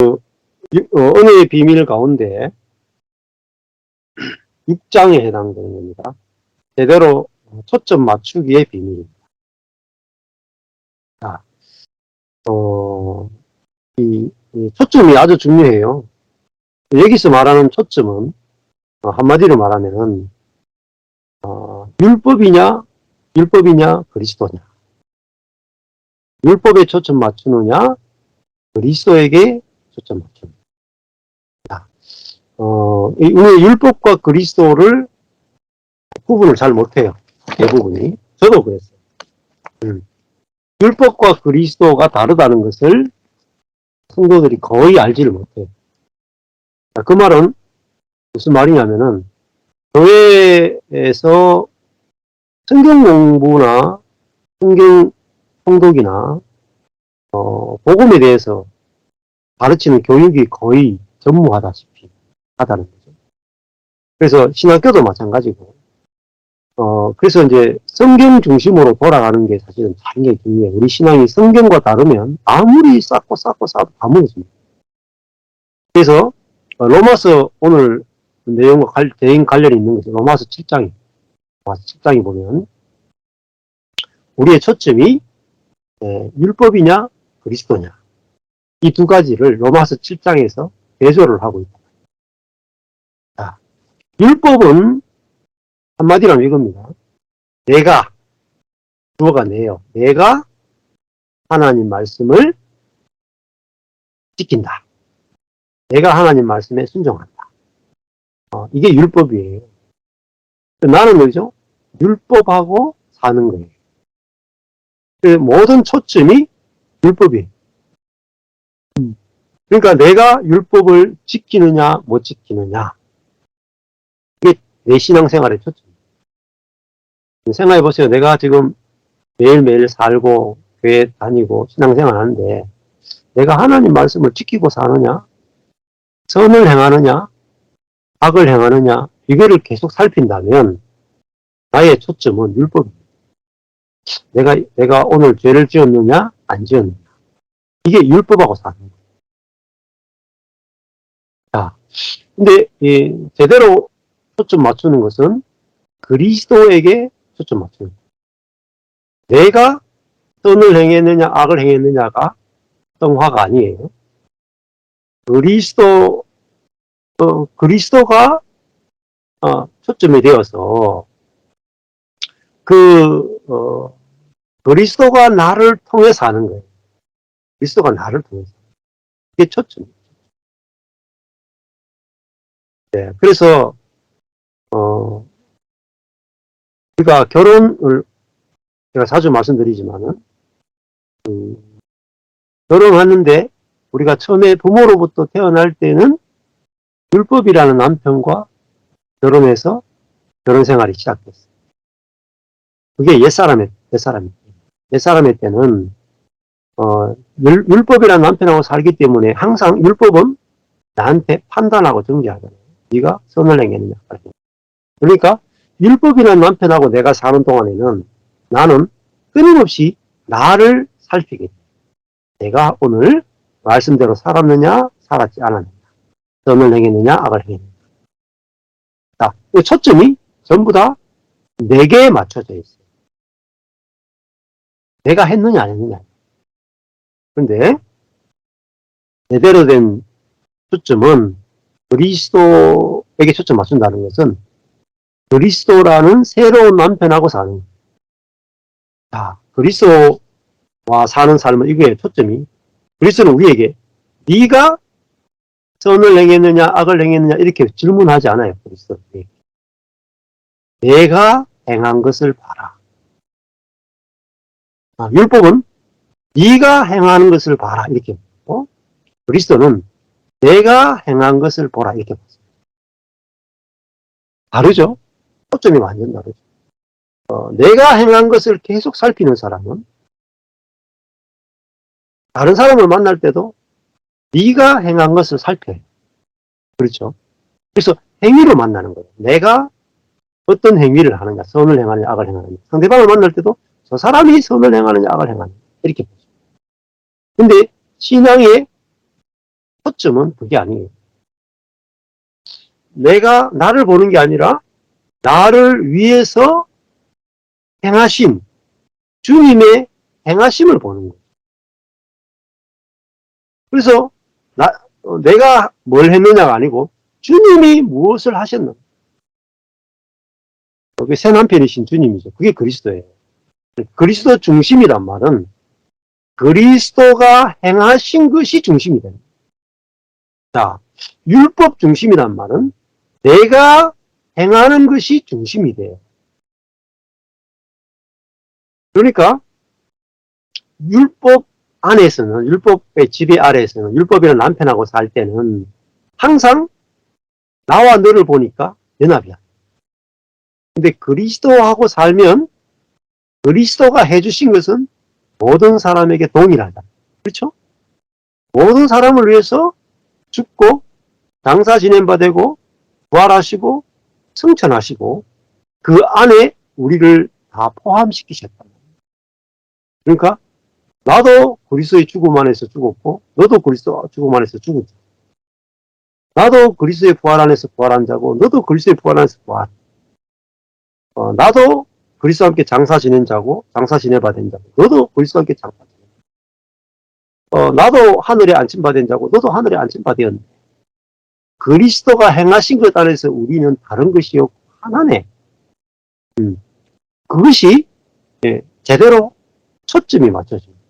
은혜의 비밀 가운데 6장에 해당되는 겁니다. 제대로 초점 맞추기의 비밀입니다. 자, 이 초점이 아주 중요해요. 여기서 말하는 초점은 한마디로 말하면은 율법이냐 그리스도냐, 율법에 초점 맞추느냐 그리스도에게 초점 맞추느냐. 우리 율법과 그리스도를 구분을 잘 못해요. 대부분이. 저도 그랬어요. 율법과 그리스도가 다르다는 것을 성도들이 거의 알지를 못해요. 그 말은 무슨 말이냐면은 교회에서 성경 공부나 성경 통독이나 복음에 대해서 가르치는 교육이 거의 전무하다시피 하다는 거죠. 그래서 신학교도 마찬가지고 그래서 이제 성경 중심으로 돌아가는 게 사실은 굉장히 중요해요. 우리 신앙이 성경과 다르면 아무리 쌓고 쌓고 쌓아도 다 무너집니다. 그래서 로마서 오늘 내용과 대인 관련이 있는 것이 로마서 7장이 보면 우리의 초점이 율법이냐 그리스도냐, 이 두 가지를 로마서 7장에서 대조를 하고 있다. 자, 율법은 한마디로 하면 이겁니다. 주어가 내요. 내가 하나님 말씀을 지킨다. 내가 하나님 말씀에 순종한다. 이게 율법이에요. 나는 뭐죠? 율법하고 사는 거예요. 모든 초점이 율법이에요. 그러니까 내가 율법을 지키느냐 못 지키느냐, 이게 내 신앙생활의 초점이에요. 생각해보세요. 내가 지금 매일매일 살고 교회 다니고 신앙생활 하는데 내가 하나님 말씀을 지키고 사느냐, 선을 행하느냐, 악을 행하느냐, 이거를 계속 살핀다면 나의 초점은 율법입니다. 내가 오늘 죄를 지었느냐 안 지었느냐, 이게 율법하고 사는 거예요. 자, 근데 제대로 초점 맞추는 것은 그리스도에게 초점 맞추는 거예요. 내가 선을 행했느냐 악을 행했느냐가 성화가 아니에요. 그리스도가 초점이 되어서 그리스도가 나를 통해서 하는 거예요. 그리스도가 나를 통해서. 이게 초점이에요. 네, 그래서 우리가 결혼을 제가 자주 말씀드리지만은 결혼하는데 우리가 처음에 부모로부터 태어날 때는 율법이라는 남편과 결혼해서 결혼 생활이 시작됐어요. 그게 옛사람의 때는 율법이라는 남편하고 살기 때문에 항상 율법은 나한테 판단하고 정죄하잖아요. 네가 선을 행했느냐. 그러니까 율법이라는 남편하고 내가 사는 동안에는 나는 끊임없이 나를 살피게 돼요. 내가 오늘 말씀대로 살았느냐 살았지 않았느냐, 선을 행했느냐 악을 행했느냐. 자, 초점이 전부 다 내게 맞춰져 있어요. 내가 했느냐 안 했느냐. 그런데 제대로 된 초점은 그리스도에게 초점 맞춘다는 것은 그리스도라는 새로운 남편하고 사는 거예요. 자, 그리스도와 사는 삶은 이거에 초점이, 그리스도는 우리에게 네가 선을 행했느냐 악을 행했느냐 이렇게 질문하지 않아요. 그리스도에게 내가 행한 것을 봐라. 율법은 네가 행하는 것을 봐라 이렇게 보고, 그리스도는 내가 행한 것을 보라 이렇게 봤어요. 다르죠? 초점이 완전 다르죠. 내가 행한 것을 계속 살피는 사람은 다른 사람을 만날 때도 네가 행한 것을 살펴요. 그렇죠? 그래서 행위로 만나는 거예요. 내가 어떤 행위를 하느냐, 선을 행하느냐, 악을 행하느냐. 상대방을 만날 때도 저 사람이 선을 행하느냐, 악을 행하느냐 이렇게 보죠. 근데 신앙의 초점은 그게 아니에요. 내가 나를 보는 게 아니라 나를 위해서 행하신 주님의 행하심을 보는 거예요. 그래서 내가 뭘 했느냐가 아니고 주님이 무엇을 하셨나. 그게 새 남편이신 주님이죠. 그게 그리스도예요. 그리스도 중심이란 말은 그리스도가 행하신 것이 중심이 됩니다. 자, 율법 중심이란 말은 내가 행하는 것이 중심이 돼요. 그러니까 율법 안에서는, 율법의 지배 아래에서는, 율법이라는 남편하고 살 때는 항상 나와 너를 보니까 연합이야. 근데 그리스도하고 살면 그리스도가 해주신 것은 모든 사람에게 동일하다. 그렇죠? 모든 사람을 위해서 죽고 장사 지낸 바 되고 부활하시고 승천하시고 그 안에 우리를 다 포함시키셨다. 그러니까 나도 그리스도의 죽음 안에서 죽었고 너도 그리스도 죽음 안에서 죽었죠. 나도 그리스도의 부활 안에서 부활한 자고 너도 그리스도의 부활 안에서 부활. 나도 그리스도와 함께 장사 지낸 자고 장사 지내받은 자고 너도 그리스도와 함께 장사 지낸 나도 하늘에 안침받은 자고 너도 하늘에 안침받았는데 그리스도가 행하신 것 안에서 우리는 다른 것이요 하나네. 그것이 제대로 초점이 맞춰집니다.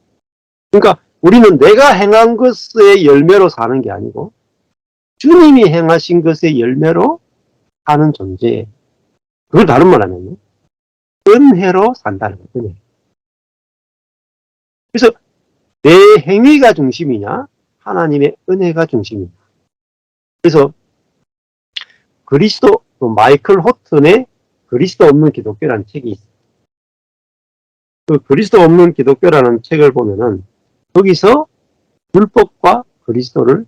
그러니까 우리는 내가 행한 것의 열매로 사는 게 아니고 주님이 행하신 것의 열매로 사는 존재. 그걸 다른 말 하면요. 은혜로 산다는 거예요. 그래서 내 행위가 중심이냐 하나님의 은혜가 중심이냐. 그래서 그리스도 마이클 호튼의 그리스도 없는 기독교라는 책이 있어요. 그 그리스도 없는 기독교라는 책을 보면은 거기서 율법과 그리스도를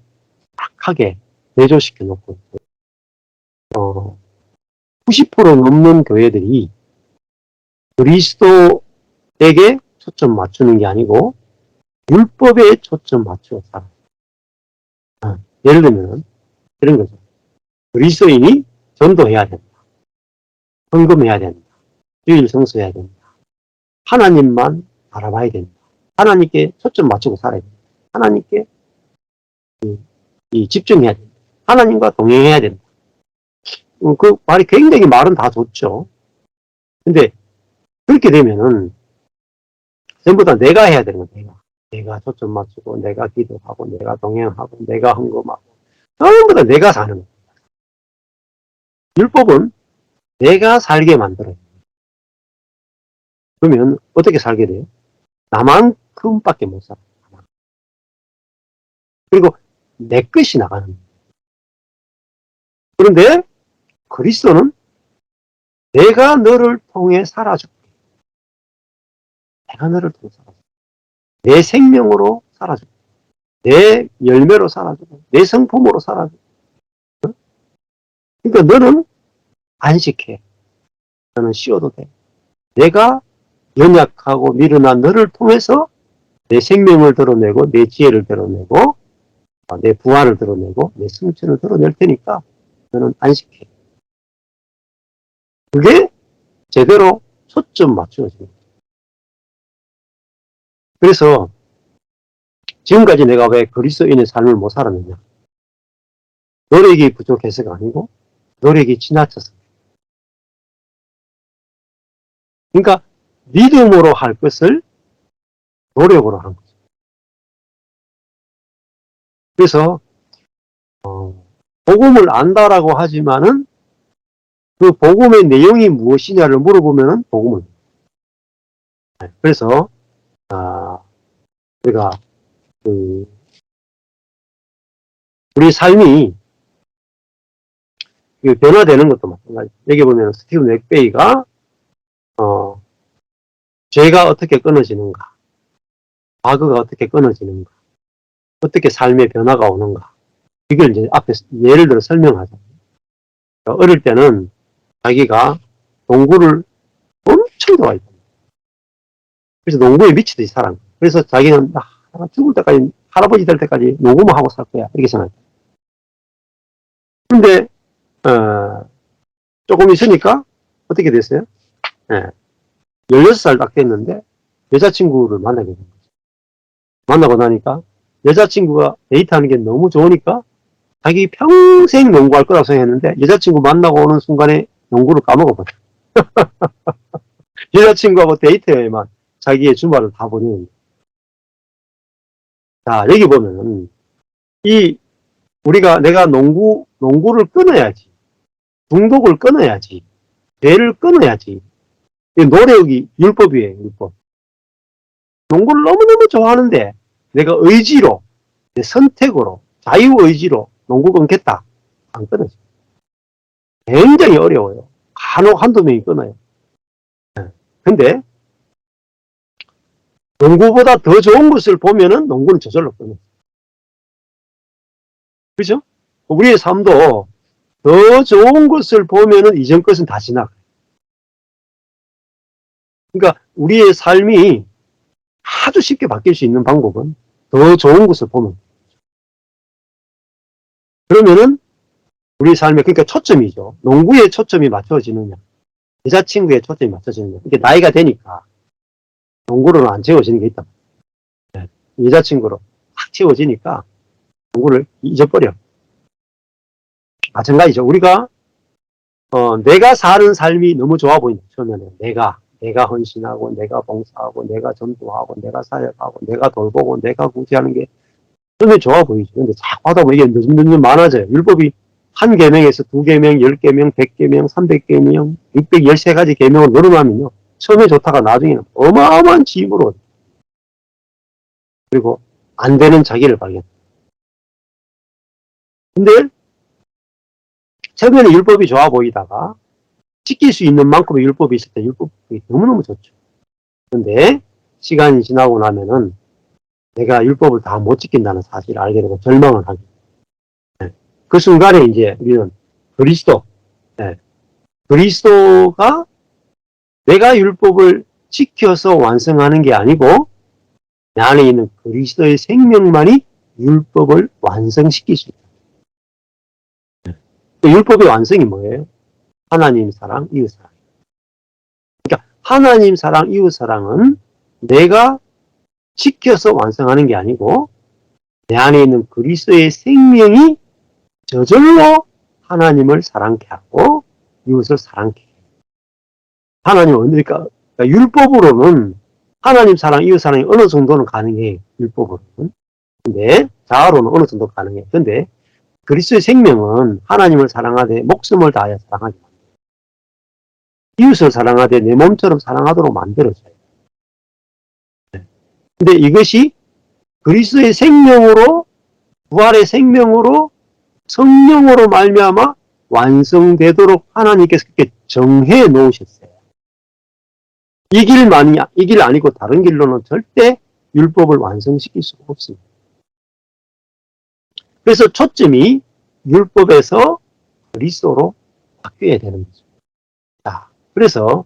딱하게 대조시켜 놓고 90% 넘는 교회들이 그리스도에게 초점 맞추는 게 아니고 율법에 초점 맞추어 살아요. 예를 들면 이런 거죠. 그리스도인이 전도해야 된다. 헌금해야 된다. 주일 성수해야 된다. 하나님만 바라봐야 된다. 하나님께 초점 맞추고 살아야 된다. 하나님께 집중해야 된다. 하나님과 동행해야 된다. 그 말이 굉장히 말은 다 좋죠. 근데 그렇게 되면은 전부 다 내가 해야 되는 거야. 내가 초점 맞추고 내가 기도하고 내가 동행하고 내가 헌금하고 전부 다 내가 사는 거야. 율법은 내가 살게 만들어요. 그러면 어떻게 살게 돼요? 나만큼밖에 못 살아. 그리고 내 것이 나가는 거예요. 그런데 그리스도는 내가 너를 통해 살아줄게. 내가 너를 통해 살아줄게. 내 생명으로 살아줄게. 내 열매로 살아주고 내 성품으로 살아주고. 그러니까 너는 안식해. 너는 쉬어도 돼. 내가 연약하고 미련한 너를 통해서 내 생명을 드러내고 내 지혜를 드러내고 내 부활을 드러내고 내 승천을 드러낼 테니까 너는 안식해. 그게 제대로 초점 맞추어집니다. 그래서 지금까지 내가 왜 그리스도인의 삶을 못 살았느냐? 노력이 부족해서가 아니고 노력이 지나쳐서. 그러니까 믿음으로 할 것을 노력으로 하는 거죠. 그래서 복음을 안다라고 하지만은 그 복음의 내용이 무엇이냐를 물어보면은 복음을. 그래서 우리가 우리 삶이 변화되는 것도 마찬가지. 여기 보면 스티븐 맥베이가 죄가 어떻게 끊어지는가, 과거가 어떻게 끊어지는가, 어떻게 삶의 변화가 오는가. 이걸 이제 앞에 예를 들어 설명하죠. 어릴 때는 자기가 농구를 엄청 좋아했다. 그래서 농구에 미치듯이 살아. 그래서 자기는 죽을 때까지 할아버지 될 때까지 농구만 하고 살 거야. 이렇게 생각해요. 근데, 조금 있으니까 어떻게 됐어요? 예. 16살 딱 됐는데 여자친구를 만나게 된 거죠. 만나고 나니까 여자친구가 데이트하는 게 너무 좋으니까 자기 평생 농구할 거라고 생각했는데 여자친구 만나고 오는 순간에 농구를 까먹어버려. 여자친구하고 데이트에만 자기의 주말을 다 보내는 거예요. 자, 여기 보면은 내가 농구를 끊어야지. 중독을 끊어야지. 죄를 끊어야지. 이 노력이 율법이에요, 율법. 농구를 너무너무 좋아하는데 내가 의지로, 내 선택으로, 자유의지로 농구 끊겠다. 안 끊어져. 굉장히 어려워요. 간혹 한두 명이 끊어요. 근데 농구보다 더 좋은 것을 보면은 농구는 저절로 끊어요. 그죠? 우리의 삶도 더 좋은 것을 보면은 이전 것은 다 지나가요. 그러니까 우리의 삶이 아주 쉽게 바뀔 수 있는 방법은 더 좋은 것을 보면. 그러면은 우리 삶에, 그러니까 초점이죠. 농구에 초점이 맞춰지느냐, 여자친구에 초점이 맞춰지느냐. 이게 나이가 되니까 농구로는 안 채워지는 게 있다. 네. 여자친구로 확 채워지니까 농구를 잊어버려. 마찬가지죠. 우리가 내가 사는 삶이 너무 좋아 보인다. 처음에는 내가 헌신하고, 내가 봉사하고, 내가 전도하고, 내가 사역하고, 내가 돌보고, 내가 구제하는 게 처음에 좋아 보이죠. 근데 자꾸 하다 보면 이게 점점 많아져요. 율법이 한 계명에서 2계명, 10계명, 100계명, 300계명, 613가지 계명을 늘어나면요. 처음에 좋다가 나중에는 어마어마한 짐으로, 그리고 안 되는 자기를 발견. 근데 처음에는 율법이 좋아 보이다가 지킬 수 있는 만큼의 율법이 있을 때 율법이 너무너무 좋죠. 근데 시간이 지나고 나면은 내가 율법을 다 못 지킨다는 사실을 알게 되고 절망을 하게 돼요. 그 순간에 이제 우리는 그리스도가 내가 율법을 지켜서 완성하는 게 아니고 내 안에 있는 그리스도의 생명만이 율법을 완성시킬 수 있다. 율법의 완성이 뭐예요? 하나님 사랑, 이웃 사랑. 그러니까 하나님 사랑, 이웃 사랑은 내가 지켜서 완성하는 게 아니고 내 안에 있는 그리스도의 생명이 저절로 하나님을 사랑케 하고 이웃을 사랑케 해요. 하나님은 그러니까 율법으로는 하나님 사랑, 이웃 사랑이 어느 정도는 가능해요. 율법으로는. 근데 자아로는 어느 정도 가능해요. 근데 그리스도의 생명은 하나님을 사랑하되 목숨을 다하여 사랑하게 만들어요. 이웃을 사랑하되 내 몸처럼 사랑하도록 만들어져요. 근데 이것이 그리스도의 생명으로, 부활의 생명으로, 성령으로 말미암아 완성되도록 하나님께서 그렇게 정해 놓으셨어요. 이 길 아니고 다른 길로는 절대 율법을 완성시킬 수가 없습니다. 그래서 초점이 율법에서 그리스도로 바뀌어야 되는 거죠. 자, 그래서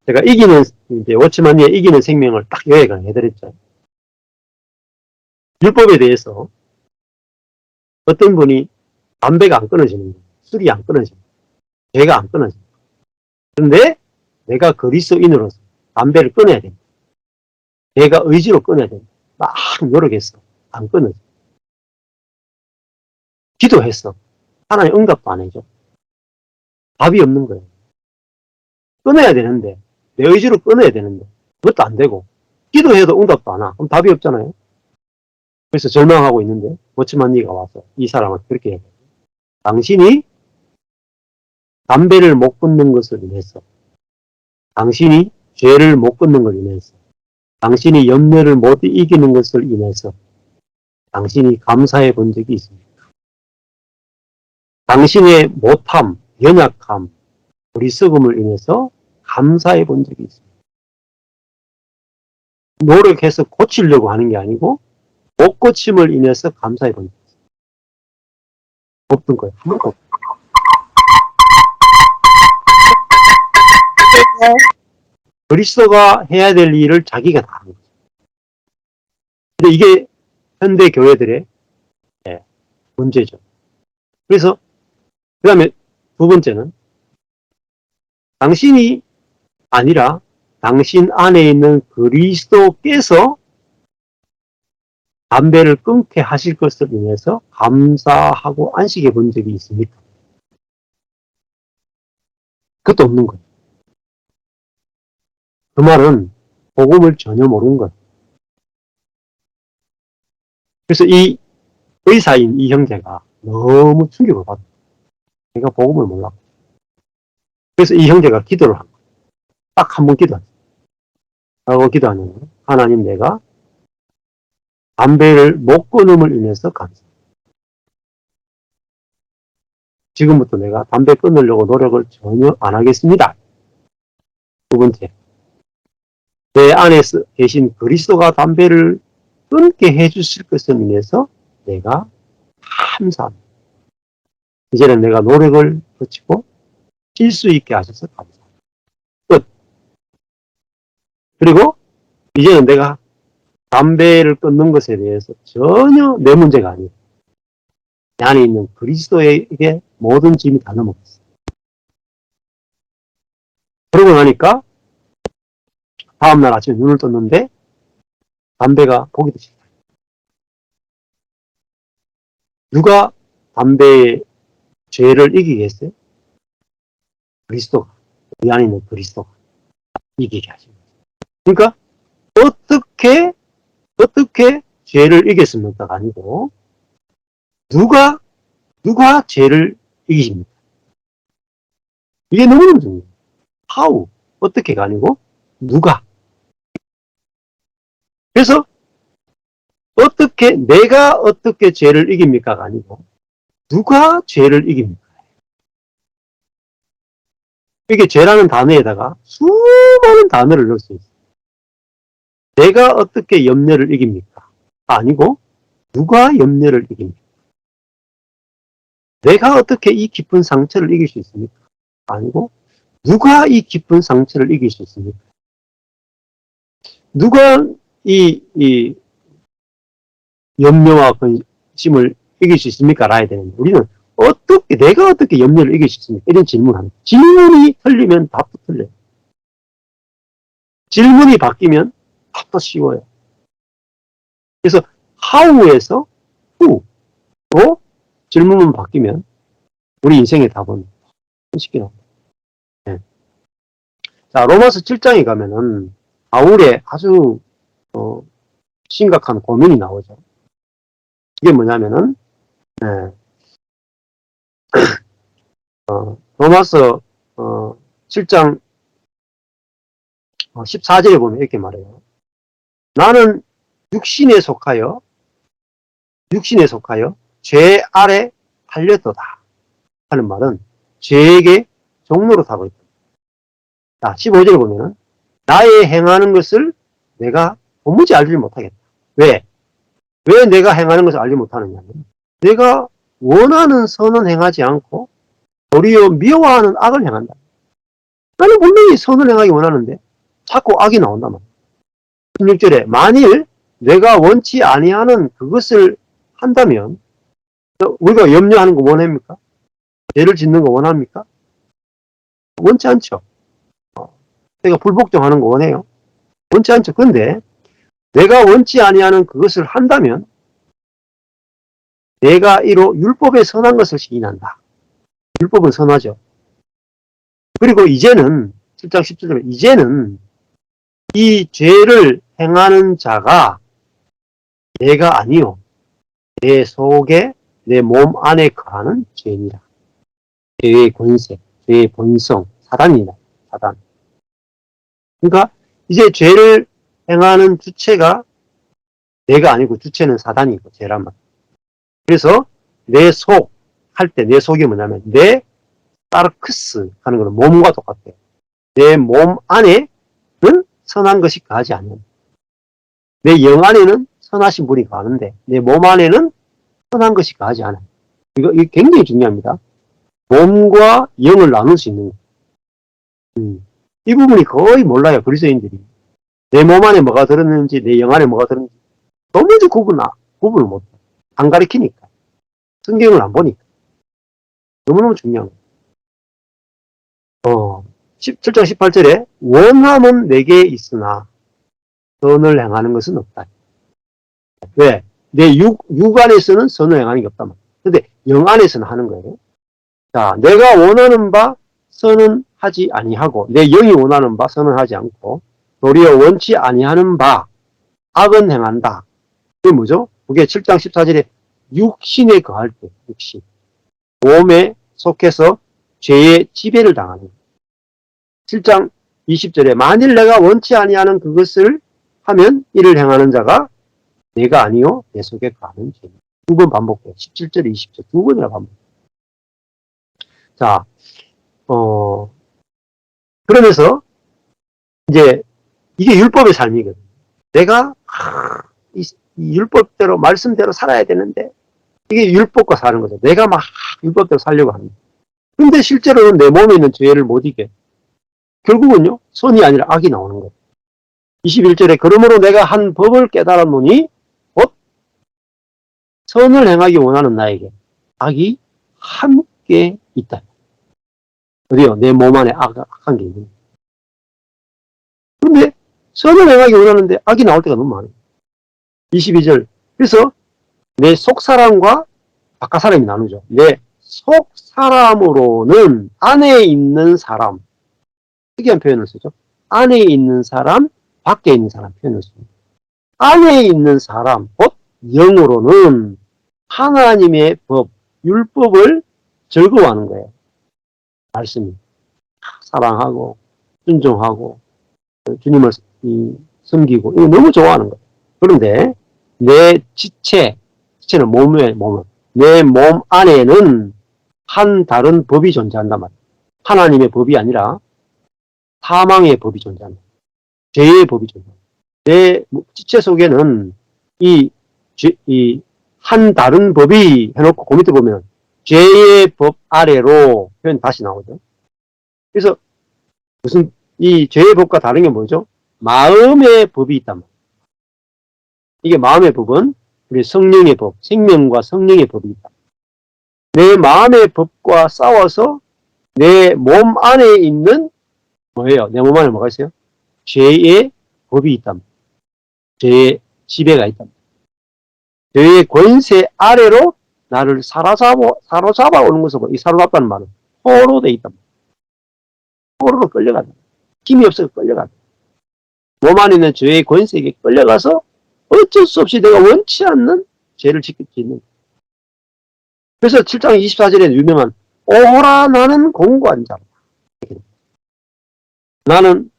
제가 이제 워치만리의 이기는 생명을 딱 요약을 해드렸죠. 율법에 대해서 어떤 분이 담배가 안 끊어지는 거예요. 술이 안 끊어지는 거예요. 죄가 안 끊어지는 거예요. 그런데 내가 그리스도인으로서 담배를 끊어야 됩니다. 내가 의지로 끊어야 됩니다. 막 노력했어. 안 끊어져. 기도했어. 하나님 응답도 안 해줘. 답이 없는 거예요. 끊어야 되는데, 내 의지로 끊어야 되는데, 그것도 안 되고, 기도해도 응답도 안 와. 그럼 답이 없잖아요. 그래서 절망하고 있는데, 워치만리가 와서 이 사람을 그렇게 해요. 당신이 담배를 못 끊는 것을 인해서, 당신이 죄를 못 끊는 것을 인해서, 당신이 염려를 못 이기는 것을 인해서 당신이 감사해 본 적이 있습니까? 당신의 못함, 연약함, 어리석음을 인해서 감사해 본 적이 있습니다. 노력해서 고치려고 하는 게 아니고 못 고침을 인해서 감사해 본 적이 있습니다. 없던 거예요. 한 번도 없어요. 그리스도가 해야 될 일을 자기가 다 하는 거죠. 근데 이게 현대 교회들의 문제죠. 그래서 그 다음에 두 번째는 당신이 아니라 당신 안에 있는 그리스도께서 담배를 끊게 하실 것을 인해서 감사하고 안식해 본 적이 있습니까? 그것도 없는 거예요. 그 말은 복음을 전혀 모르는 거예요. 그래서 이 의사인 이 형제가 너무 충격을 받았어요. 내가 복음을 몰랐고. 그래서 이 형제가 기도를 한 거예요. 딱 한 번 기도했어요. 라고 기도하냐면 하나님, 내가 담배를 못 끊음을 인해서 감사합니다. 지금부터 내가 담배 끊으려고 노력을 전혀 안 하겠습니다. 두 번째, 내 안에 계신 그리스도가 담배를 끊게 해주실 것을 인해서 내가 감사합니다. 이제는 내가 노력을 거치고 쉴 수 있게 하셔서 감사합니다. 끝. 그리고 이제는 내가 담배를 끊는 것에 대해서 전혀 내 문제가 아니에요. 내 안에 있는 그리스도에게 모든 짐이 다 넘어갔어요. 그러고 나니까 다음날 아침에 눈을 떴는데 담배가 보기도 싫다. 누가 담배의 죄를 이기겠어요? 그리스도가. 이 안에 있는 그리스도가 이기게 하십니다. 그러니까 어떻게 죄를 이겼습니까가 아니고 누가 죄를 이기십니까? 이게 너무 중요해요. how, 어떻게가 아니고 누가. 그래서 내가 어떻게 죄를 이깁니까가 아니고 누가 죄를 이깁니까? 이게 죄라는 단어에다가 수많은 단어를 넣을 수 있어요. 내가 어떻게 염려를 이깁니까? 아니고 누가 염려를 이깁니까? 내가 어떻게 이 깊은 상처를 이길 수 있습니까? 아니고 누가 이 깊은 상처를 이길 수 있습니까? 누가 이 염려와 근심을 이길 수 있습니까? 라야 되는데 우리는 내가 어떻게 염려를 이길 수 있습니까? 이런 질문을 합니다. 질문이 틀리면 답도 틀려요. 질문이 바뀌면 답도 쉬워요. 그래서 how에서 who로 질문만 바뀌면 우리 인생의 답은 쉽게 나옵니다. 네. 자, 로마서 7장에 가면은 바울의 아주 심각한 고민이 나오죠. 이게 뭐냐면은 로마서 7장 14절에 보면 이렇게 말해요. 나는 육신에 속하여 죄 아래 팔렸도다 하는 말은 죄에게 종로로 타고 있다. 자, 15절에 보면은 나의 행하는 것을 내가 도무지 알지 못하겠다. 왜 내가 행하는 것을 알지 못하느냐면 내가 원하는 선은 행하지 않고 도리어 미워하는 악을 행한다. 나는 분명히 선을 행하기 원하는데 자꾸 악이 나온단 말이야. 16절에 만일 내가 원치 아니하는 그것을 한다면 우리가 염려하는 거 원합니까? 죄를 짓는 거 원합니까? 원치 않죠. 내가 불복종하는 거 원해요? 원치 않죠. 근데 내가 원치 아니하는 그것을 한다면 내가 이로 율법에 선한 것을 시인한다. 율법은 선하죠. 그리고 이제는 7장 17절에 이제는 이 죄를 행하는 자가 내가 아니요 내 속에 내 몸 안에 거하는 죄니라. 죄의 권세, 죄의 본성, 사단이다. 사단. 그러니까 이제 죄를 행하는 주체가 내가 아니고 주체는 사단이고 죄란 말. 그래서 내 속 할 때 내 속이 뭐냐면 내 사르크스 하는 거는 몸과 똑같아요. 내 몸 안에는 선한 것이 거하지 않는. 내 영 안에는 선하신 분이 거하는데 내 몸 안에는 선한 것이 거하지 않아요. 이거 굉장히 중요합니다. 몸과 영을 나눌 수 있는 거예요. 이 부분이 거의 몰라요. 그리스도인들이. 내 몸 안에 뭐가 들었는지 내 영 안에 뭐가 들었는지 도무지 구분 구분을 못해. 안 가리키니까. 성경을 안 보니까. 너무너무 중요한 거예요. 7장 18절에 원함은 내게 있으나 선을 행하는 것은 없다. 왜? 내 육 안에서는 선을 행하는 게 없단 말이야. 근데 영 안에서는 하는 거예요. 자, 내가 원하는 바 선은 하지 아니하고 내 영이 원하는 바 선은 하지 않고 도리어 원치 아니하는 바 악은 행한다. 그게 뭐죠? 그게 7장 14절에 육신에 거할 때, 육신. 몸에 속해서 죄의 지배를 당하는 거예요. 7장 20절에 만일 내가 원치 아니하는 그것을 하면 이를 행하는 자가 내가 아니요 내 속에 거하는 죄. 두 번 반복해요. 17절, 20절 두 번이나 반복해요. 자, 그러면서 이제 이게 율법의 삶이거든요. 내가 이 율법대로 말씀대로 살아야 되는데 이게 율법과 사는 거죠. 내가 막 율법대로 살려고 하는 거예요. 근데 실제로는 내 몸에 있는 죄를 못 이겨. 결국은요, 선이 아니라 악이 나오는 거예요. 21절에 그러므로 내가 한 법을 깨달았노니 곧 선을 행하기 원하는 나에게 악이 함께 있다. 어디요? 내 몸 안에 악한 게 있는 거예요. 근데 선을 행하기 원하는데 악이 나올 때가 너무 많아요. 22절. 그래서 내 속사람과 바깥사람이 나누죠. 내 속사람으로는 안에 있는 사람, 특이한 표현을 쓰죠. 안에 있는 사람, 밖에 있는 사람 표현을 씁니다. 안에 있는 사람, 곧 영으로는 하나님의 법, 율법을 즐거워하는 거예요. 말씀이. 사랑하고, 순종하고, 주님을 섬기고, 이거 너무 좋아하는 거예요. 그런데 내 지체는 내 몸 안에는 한 다른 법이 존재한단 말이에요. 하나님의 법이 아니라 사망의 법이 존재한다. 죄의 법이 존재한다. 내 지체 속에는 이 한 다른 법이 해놓고 그 밑에 보면 죄의 법 아래로 표현 다시 나오죠. 그래서 무슨 이 죄의 법과 다른 게 뭐죠? 마음의 법이 있단 말이에요. 이게 마음의 법은 우리 성령의 법, 생명과 성령의 법이 있다. 내 마음의 법과 싸워서 내 몸 안에 있는 뭐예요? 내 몸 안에 뭐가 있어요? 죄의 법이 있단 말이에요. 죄의 지배가 있단 말이에요. 죄의 권세 아래로 나를 사로잡아 오는 것을 이 사로잡다는 말은 포로 돼 있단 말이에요. 포로로 끌려간다. 힘이 없어서 끌려간다. 몸 안에 있는 죄의 권세에게 끌려가서 어쩔 수 없이 내가 원치 않는 죄를 지킬 수 있는. 그래서 7장 24절에 유명한 오호라 나는 공고한 자다. 나는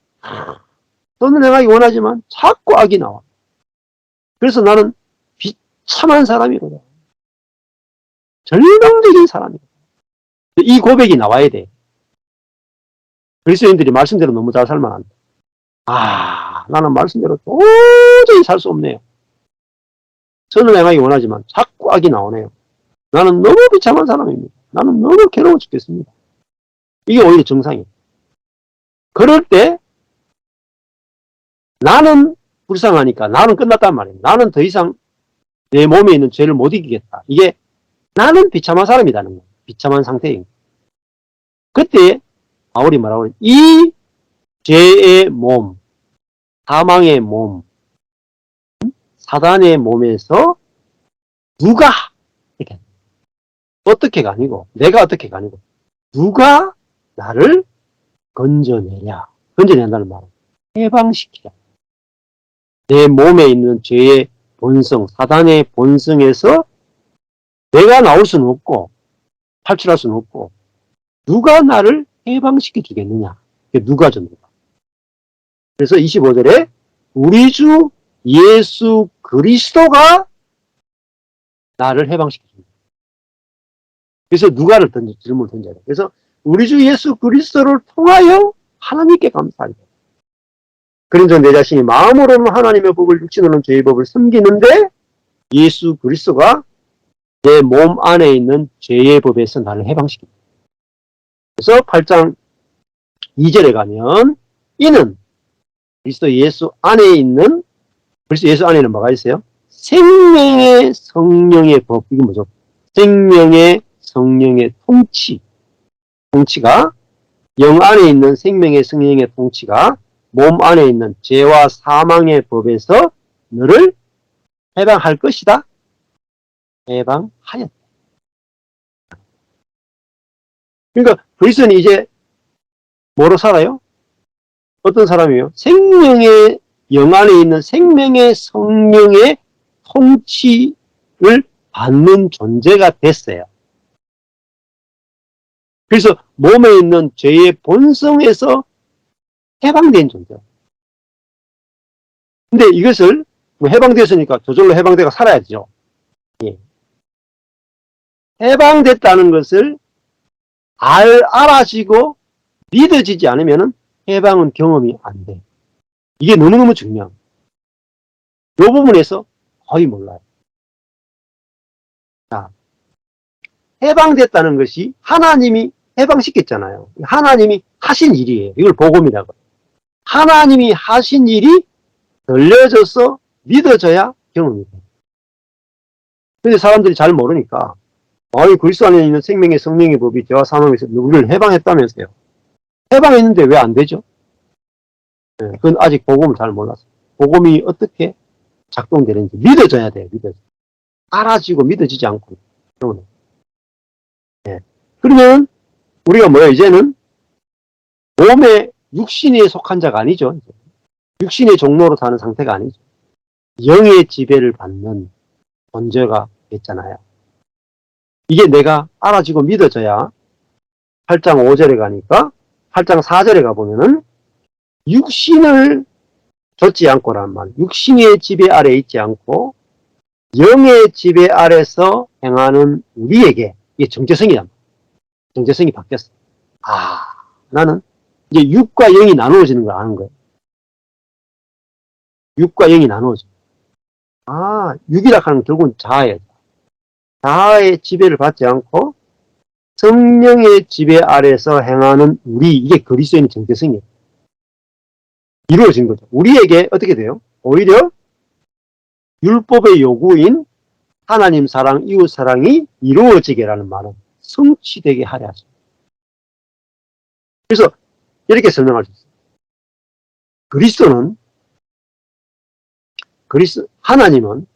선을 행하기 원하지만 자꾸 악이 나와. 그래서 나는 비참한 사람이거든. 절망적인 사람이거든. 이 고백이 나와야 돼. 그리스도인들이 말씀대로 너무 잘 살면 안 돼. 나는 말씀대로 도저히 살 수 없네요. 선을 행하기 원하지만 자꾸 악이 나오네요. 나는 너무 비참한 사람입니다. 나는 너무 괴로워 죽겠습니다. 이게 오히려 정상이에요. 그럴 때 나는 불쌍하니까 나는 끝났단 말이에요. 나는 더 이상 내 몸에 있는 죄를 못 이기겠다. 이게 나는 비참한 사람이라는 거예요. 비참한 상태인 거예요. 그때 바울이 뭐라고 하냐. 이 죄의 몸, 사망의 몸, 사단의 몸에서 누가 이렇게 어떻게가 아니고 내가 어떻게가 아니고 누가 나를 건져낸다는 말은 해방시키라. 내 몸에 있는 죄의 본성, 사단의 본성에서 내가 나올 수는 없고 탈출할 수는 없고 누가 나를 해방시켜 주겠느냐. 누가죠, 누가. 그래서 25절에 우리 주 예수 그리스도가 나를 해방시켜 줍니다. 그래서 누가를 질문을 던져야 돼. 그래서 우리 주 예수 그리스도를 통하여 하나님께 감사합니다. 그런즉 내 자신이 마음으로는 하나님의 법을 육신으로는 죄의 법을 섬기는데 예수 그리스도가 내 몸 안에 있는 죄의 법에서 나를 해방시킵니다. 그래서 8장 2절에 가면 이는 그리스도 예수 안에 있는 뭐가 있어요? 생명의 성령의 법, 이게 뭐죠? 생명의 성령의 통치가 영 안에 있는 생명의 성령의 통치가 몸 안에 있는 죄와 사망의 법에서 너를 해방할 것이다. 해방하였다. 그러니까 그리스도는 이제 뭐로 살아요? 어떤 사람이에요? 생명의 영 안에 있는 생명의 성령의 통치를 받는 존재가 됐어요. 그래서 몸에 있는 죄의 본성에서 해방된 존재. 근데 이것을 해방됐으니까 저절로 해방되고 살아야죠. 예. 해방됐다는 것을 알아지고 믿어지지 않으면 해방은 경험이 안 돼. 이게 너무너무 중요한 거예요. 이 부분에서 거의 몰라요. 자, 해방됐다는 것이 하나님이 해방시켰잖아요. 하나님이 하신 일이에요. 이걸 복음이라고 해요. 하나님이 하신 일이 들려져서 믿어져야 경험이 돼요. 근데 사람들이 잘 모르니까 그리스도 안에 있는 생명의 성령의 법이 죄와 사망에서 우리를 해방했다면서요. 해방했는데 왜 안 되죠? 네, 그건 아직 복음을 잘 몰랐어요. 복음이 어떻게 작동되는지 믿어져야 돼요. 믿어져. 알아지고 믿어지지 않고. 네. 그러면 우리가 뭐예요? 이제는 몸의 육신에 속한 자가 아니죠. 육신의 종로로 사는 상태가 아니죠. 영의 지배를 받는 존재가 됐잖아요. 이게 내가 알아지고 믿어져야 8장 5절에 가니까 8장 4절에 가보면은 육신을 좇지 않고란 말. 육신의 지배 아래 있지 않고 영의 지배 아래서 행하는 우리에게 이게 정체성이란 말이에요. 정체성이 바뀌었어. 나는 이제 육과 영이 나누어지는 걸 아는 거예요. 육과 영이 나누어져. 육이라 하는 건 결국은 자아예요. 자아의 지배를 받지 않고 성령의 지배 아래서 행하는 우리, 이게 그리스도인의 정체성이에요. 이루어진 거죠. 우리에게 어떻게 돼요? 오히려 율법의 요구인 하나님 사랑, 이웃 사랑이 이루어지게라는 말은 성취되게 하려 하십니다. 그래서 이렇게 설명할 수 있어요. 하나님은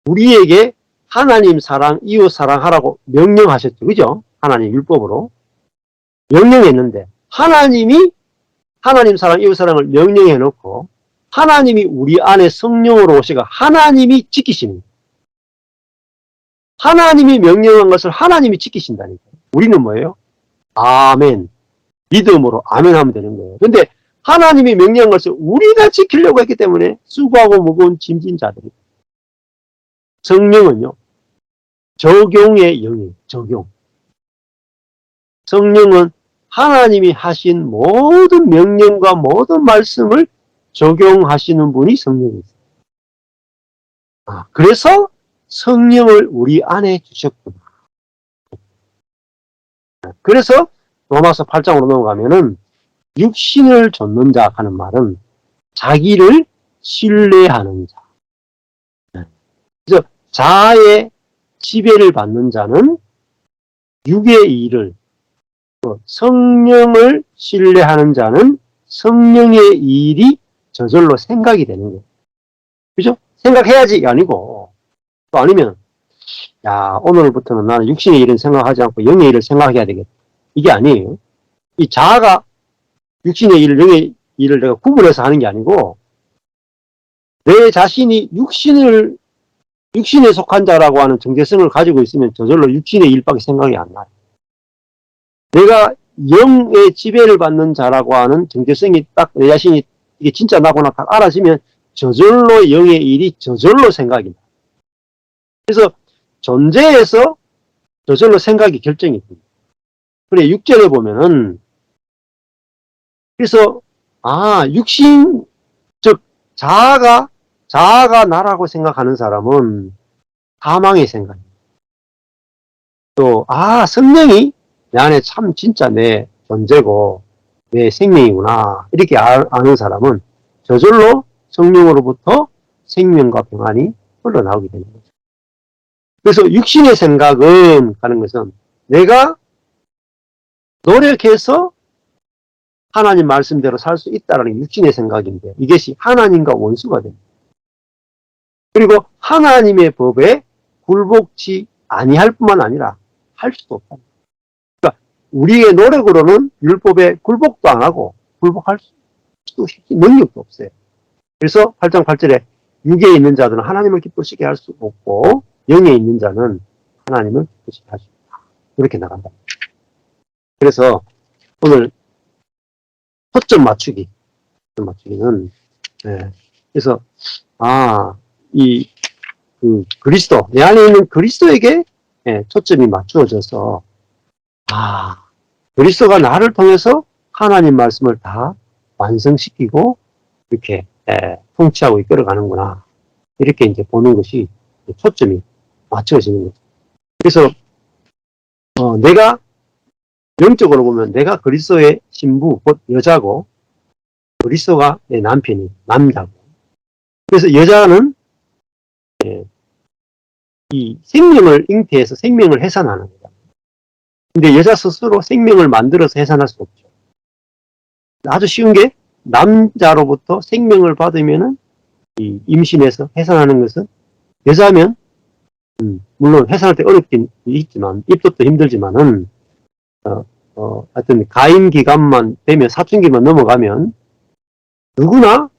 우리에게 하나님 사랑, 이웃 사랑하라고 명령하셨죠. 그죠? 하나님 율법으로. 명령했는데, 하나님이 하나님 사랑, 이웃 사랑을 명령해 놓고, 하나님이 우리 안에 성령으로 오시고, 하나님이 지키시는 거예요. 하나님이 명령한 것을 하나님이 지키신다니까요. 우리는 뭐예요? 아멘. 믿음으로 아멘 하면 되는 거예요. 근데 하나님이 명령한 것을 우리가 지키려고 했기 때문에 수고하고 무거운 짐진 자들이. 성령은요, 적용의 영이에요. 적용. 성령은 하나님이 하신 모든 명령과 모든 말씀을 적용하시는 분이 성령이세요. 그래서 성령을 우리 안에 주셨구나. 그래서 로마서 8장으로 넘어가면은 육신을 좇는 자 하는 말은 자기를 신뢰하는 자. 그래서 자아의 지배를 받는 자는 육의 일을, 성령을 신뢰하는 자는 성령의 일이 저절로 생각이 되는 거예요. 그죠? 생각해야지가 아니고, 또 아니면 오늘부터는 나는 육신의 일은 생각하지 않고 영의 일을 생각해야 되겠다. 이게 아니에요. 이 자아가 육신의 일을, 영의 일을 내가 구분해서 하는 게 아니고, 내 자신이 육신에 속한 자라고 하는 정체성을 가지고 있으면 저절로 육신의 일밖에 생각이 안 나요. 내가 영의 지배를 받는 자라고 하는 정체성이 딱 내 자신이 이게 진짜 나구나 알아지면 저절로 영의 일이 저절로 생각이 나요. 그래서 존재에서 저절로 생각이 결정이 됩니다. 그래, 6절에 보면은, 그래서, 육신, 즉, 자아가 나라고 생각하는 사람은 사망의 생각입니다. 또, 성령이 내 안에 참 진짜 내 존재고, 내 생명이구나. 이렇게 아는 사람은 저절로 성령으로부터 생명과 평안이 흘러나오게 되는 거죠. 그래서 육신의 생각은 하는 것은 내가 노력해서 하나님 말씀대로 살 수 있다는 게 육신의 생각인데 이것이 하나님과 원수가 됩니다. 그리고 하나님의 법에 굴복치 아니할 뿐만 아니라 할 수도 없다. 그러니까 우리의 노력으로는 율법에 굴복도 안 하고 굴복할 수도 능력도 없어요. 그래서 8장 8절에 육에 있는 자들은 하나님을 기쁘시게 할 수 없고 영에 있는 자는 하나님을 기쁘시게 할 수 있다. 이렇게 나간다. 그래서 오늘 초점 맞추기는 그래서 그리스도 내 안에 있는 그리스도에게 초점이 맞추어져서 그리스도가 나를 통해서 하나님 말씀을 다 완성시키고 이렇게 통치하고 이끌어가는구나 이렇게 이제 보는 것이 초점이 맞춰지는 거죠. 그래서 내가 영적으로 보면 내가 그리스도의 신부 곧 여자고 그리스도가 내 남편이 남자고 그래서 여자는 이 생명을 잉태해서 생명을 해산하는 거다. 근데 여자 스스로 생명을 만들어서 해산할 수 없죠. 아주 쉬운 게 남자로부터 생명을 받으면은 이 임신해서 해산하는 것은 여자면 물론 해산할 때 어렵긴 있지만 입덧도 힘들지만은 하여튼 가임 기간만 되면 사춘기만 넘어가면 누구나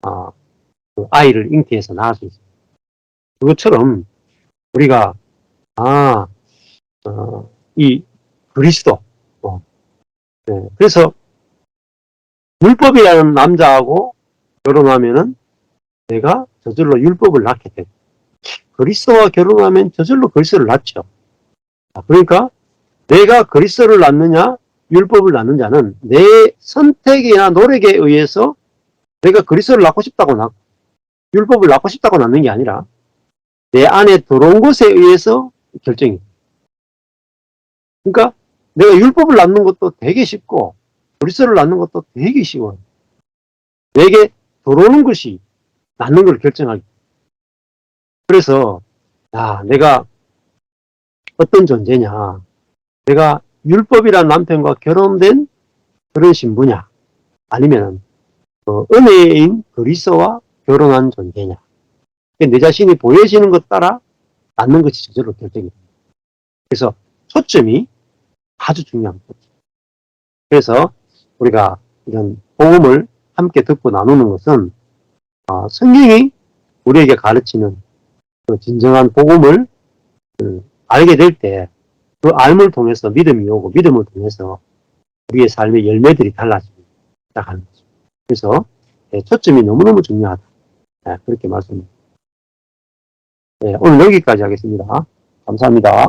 그 아이를 잉태해서 낳을 수 있어요. 그것처럼 우리가 이 그리스도 그래서 율법이라는 남자하고 결혼하면은 내가 저절로 율법을 낳게 되고 그리스도와 결혼하면 저절로 그리스도를 낳죠. 그러니까 내가 그리스도를 낳느냐 율법을 낳느냐는 내 선택이나 노력에 의해서 내가 그리스도를 낳고 싶다고 낳고 율법을 낳고 싶다고 낳는 게 아니라 내 안에 들어온 것에 의해서 결정이. 그러니까 내가 율법을 낳는 것도 되게 쉽고 그리스도를 낳는 것도 되게 쉬워요. 내게 들어오는 것이 낳는 걸 결정하기. 그래서 내가 어떤 존재냐. 내가 율법이란 남편과 결혼된 그런 신부냐. 아니면 은혜인 그리스도와 결혼한 존재냐. 내 자신이 보여지는 것 따라 낳는 것이 저절로 결정이 됩니다. 그래서 초점이 아주 중요한 거죠. 그래서 우리가 이런 복음을 함께 듣고 나누는 것은 성경이 우리에게 가르치는 그 진정한 복음을 알게 될 때 그 알을 통해서 믿음이 오고 믿음을 통해서 우리의 삶의 열매들이 달라지기 시작하는 거죠. 그래서 초점이 너무너무 중요하다. 그렇게 말씀드립니다. 오늘 여기까지 하겠습니다. 감사합니다.